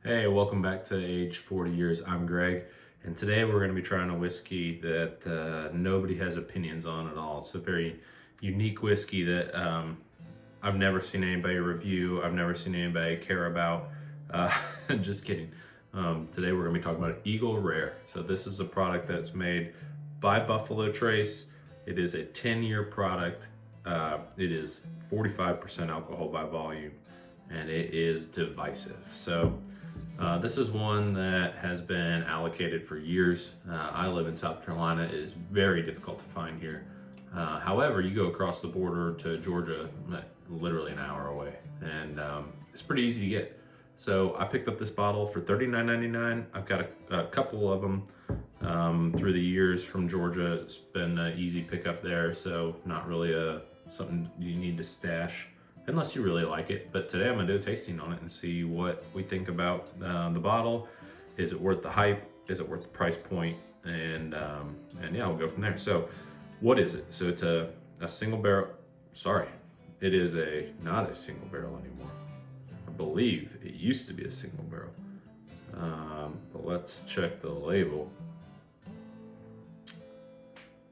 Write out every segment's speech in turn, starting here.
Hey, welcome back to Age 40 Years. I'm Greg, and today we're going to be trying a whiskey that nobody has opinions on at all. It's a very unique whiskey that I've never seen anybody review, I've never seen anybody care about. Uh, just kidding. Today we're going to be talking about Eagle Rare. So, this is a product that's made by Buffalo Trace. It is a 10-year product. It is 45% alcohol by volume, and it is divisive. So, this is one that has been allocated for years. I live in South Carolina. It is very difficult to find here. However, you go across the border to Georgia, literally an hour away, and it's pretty easy to get. So I picked up this bottle for $39.99. I've got a couple of them through the years from Georgia. It's been an easy pickup there, so not really something you need to stash unless you really like it. But today I'm gonna do a tasting on it and see what we think about the bottle. Is it worth the hype? Is it worth the price point? And yeah, we'll go from there. So what is it? So it's a single barrel. Sorry, it is not a single barrel anymore. I believe it used to be a single barrel. But let's check the label.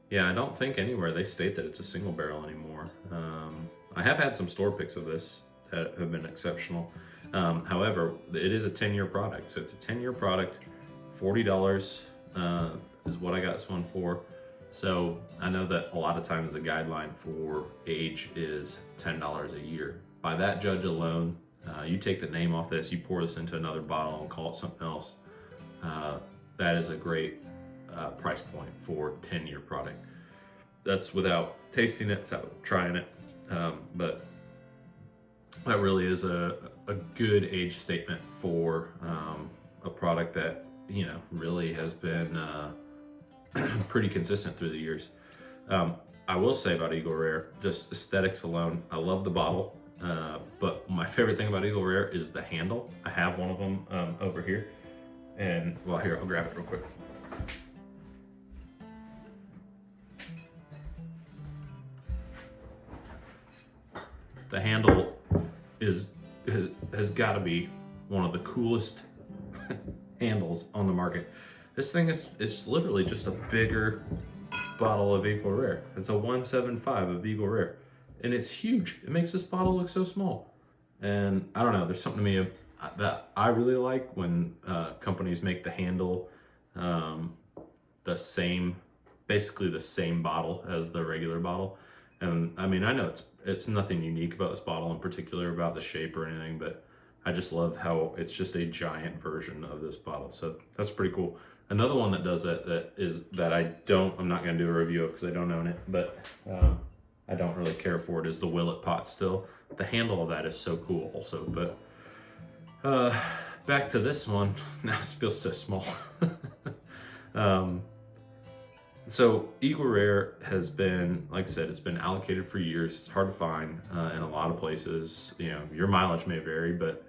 Yeah, I don't think anywhere they state that it's a single barrel anymore. I have had some store picks of this that have been exceptional. However, it is a 10-year product. So it's a 10-year product. $40 is what I got this one for. So I know that a lot of times the guideline for age is $10 a year. By that judge alone, you take the name off this, you pour this into another bottle and call it something else. That is a great price point for 10-year product. That's without tasting it, without trying it. But that really is a good age statement for a product that, you know, really has been pretty consistent through the years. I will say about Eagle Rare, just aesthetics alone, I love the bottle. But my favorite thing about Eagle Rare is the handle. I have one of them over here. And well, here, I'll grab it real quick. The handle has got to be one of the coolest handles on the market. This thing is literally just a bigger bottle of Eagle Rare. It's a 175 of Eagle Rare, and it's huge. It makes this bottle look so small. And I don't know, there's something to me that I really like when companies make the handle the same, basically the same bottle as the regular bottle. And I mean, I know it's nothing unique about this bottle in particular about the shape or anything, but I just love how it's just a giant version of this bottle. So that's pretty cool. Another one that does that I'm not going to do a review of because I don't own it, but I don't really care for it, is the Willet pot still. The handle of that is so cool also. But back to this one. Now it feels so small. So Eagle Rare has been, like I said, it's been allocated for years. It's hard to find in a lot of places. You know, your mileage may vary, but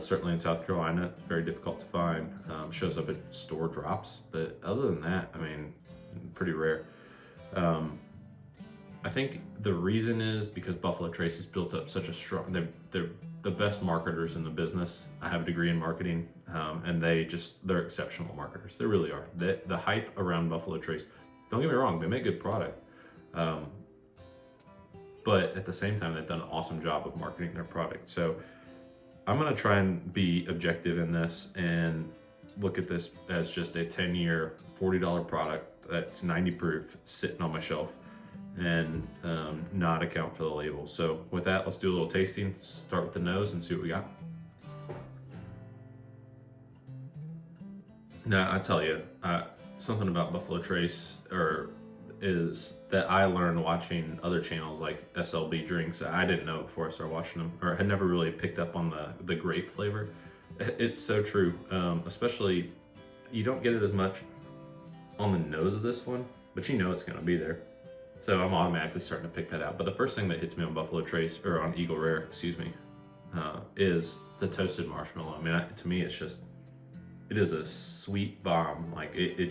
certainly in South Carolina, very difficult to find. Shows up at store drops, but other than that, I mean, pretty rare. I think the reason is because Buffalo Trace has built up such a strong, they're the best marketers in the business. I have a degree in marketing, and they're exceptional marketers. They really are. The hype around Buffalo Trace, don't get me wrong, they make good product. But at the same time, they've done an awesome job of marketing their product. So I'm gonna try and be objective in this and look at this as just a 10-year, $40 product that's 90 proof sitting on my shelf, and not account for the label. So with that, let's do a little tasting. Start with the nose and see what we got. Now, I tell you, something about Buffalo Trace is that I learned watching other channels like SLB Drinks. I didn't know before I started watching them, or had never really picked up on the grape flavor. It's so true. Especially, you don't get it as much on the nose of this one, but you know it's gonna be there. So I'm automatically starting to pick that out. But the first thing that hits me on Buffalo Trace, or on Eagle Rare, excuse me, is the toasted marshmallow. I mean, to me, it is a sweet bomb. Like it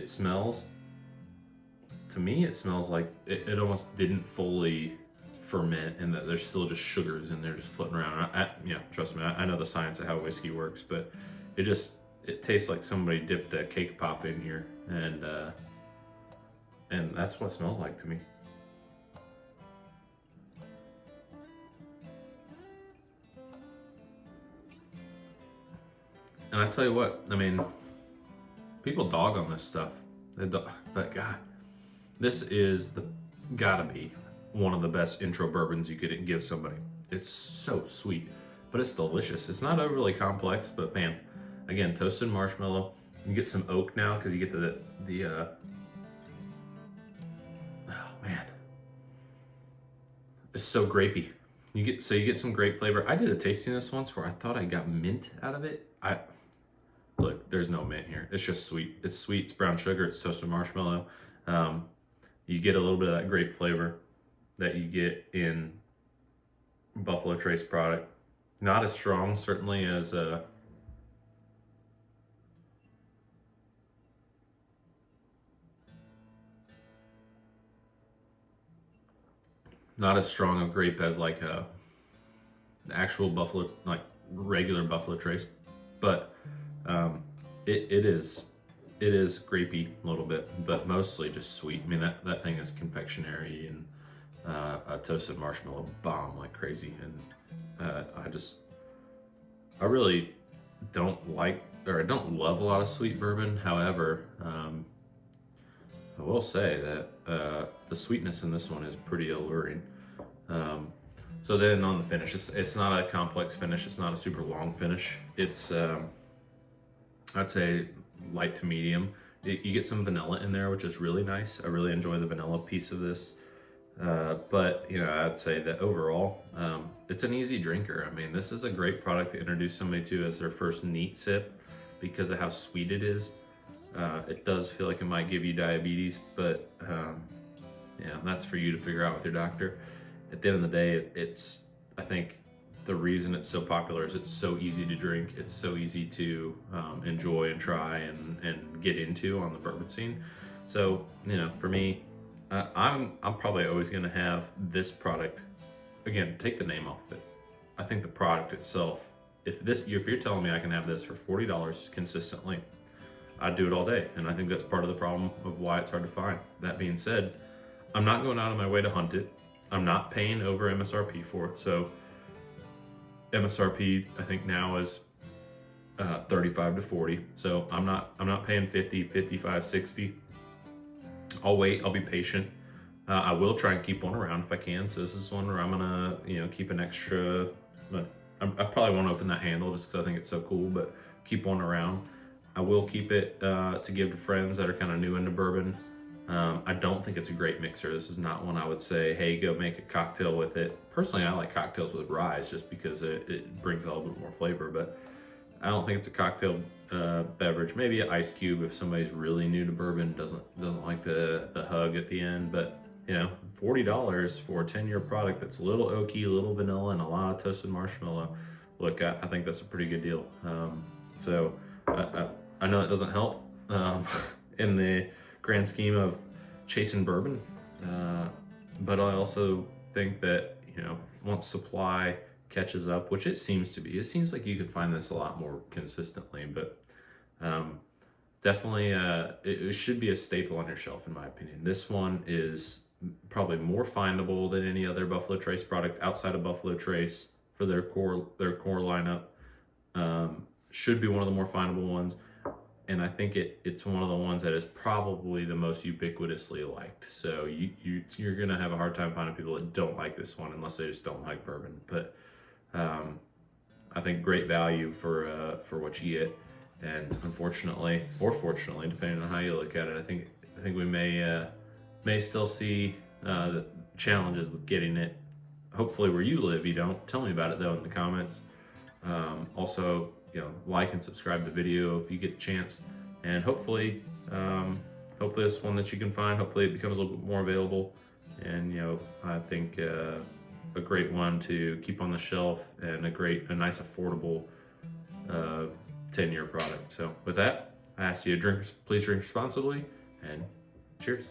smells. To me, it smells like it almost didn't fully ferment and that there's still just sugars in there just floating around. Trust me, I know the science of how whiskey works, but it tastes like somebody dipped a cake pop in here, and that's what it smells like to me. And I tell you what, I mean, people dog on this stuff, but God, this is gotta be one of the best intro bourbons you could give somebody. It's so sweet, but it's delicious. It's not overly complex, but man, again, toasted marshmallow. You get some oak now because you get oh man, it's so grapey. You get some grape flavor. I did a tasting this once where I thought I got mint out of it. Look, there's no mint here. It's just sweet. It's sweet. It's brown sugar. It's toasted marshmallow. You get a little bit of that grape flavor that you get in Buffalo Trace product. Not as strong, certainly, as not as strong of grape as like a actual Buffalo, like regular Buffalo Trace, but it is grapey a little bit, but mostly just sweet. I mean, that thing is confectionery and a toasted marshmallow bomb like crazy. And I really don't like, or I don't love a lot of sweet bourbon. However, I will say that the sweetness in this one is pretty alluring. So then on the finish, it's not a complex finish. It's not a super long finish. It's I'd say light to medium. You get some vanilla in there, which is really nice. I really enjoy the vanilla piece of this. But I'd say that overall, it's an easy drinker. I mean, this is a great product to introduce somebody to as their first neat sip because of how sweet it is. It does feel like it might give you diabetes, but that's for you to figure out with your doctor. At the end of the day, I think the reason it's so popular is it's so easy to drink. It's so easy to enjoy and try and get into on the bourbon scene. So, for me, I'm probably always going to have this product. Again, take the name off of it. I think the product itself, if you're telling me I can have this for $40 consistently, I'd do it all day. And I think that's part of the problem of why it's hard to find. That being said, I'm not going out of my way to hunt it. I'm not paying over MSRP for it. So MSRP, I think now is 35 to 40. So I'm not paying 50, 55, 60. I'll wait. I'll be patient. I will try and keep one around if I can. So this is one where I'm gonna, keep an extra. I probably won't open that handle just because I think it's so cool, but keep one around. I will keep it to give to friends that are kind of new into bourbon. I don't think it's a great mixer. This is not one I would say, hey, go make a cocktail with it. Personally, I like cocktails with rye just because it brings a little bit more flavor, but I don't think it's a cocktail beverage. Maybe an ice cube if somebody's really new to bourbon, doesn't like the hug at the end. But $40 for a 10-year product that's a little oaky, a little vanilla, and a lot of toasted marshmallow. Look, I think that's a pretty good deal. So I know that doesn't help in the grand scheme of chasing bourbon, but I also think that once supply catches up, which it seems to be, it seems like you could find this a lot more consistently, but definitely it should be a staple on your shelf in my opinion. This one is probably more findable than any other Buffalo Trace product outside of Buffalo Trace for their core lineup. Should be one of the more findable ones. And I think it's one of the ones that is probably the most ubiquitously liked. So you're gonna have a hard time finding people that don't like this one unless they just don't like bourbon. But I think great value for what you get. And unfortunately, or fortunately, depending on how you look at it, I think we may still see the challenges with getting it. Hopefully, where you live, you don't. Tell me about it though in the comments. Also, like and subscribe to the video if you get a chance, and hopefully it's one that you can find. Hopefully it becomes a little bit more available, and I think a great one to keep on the shelf and a nice affordable 10-year product. So with that, I ask you to please drink responsibly, and cheers.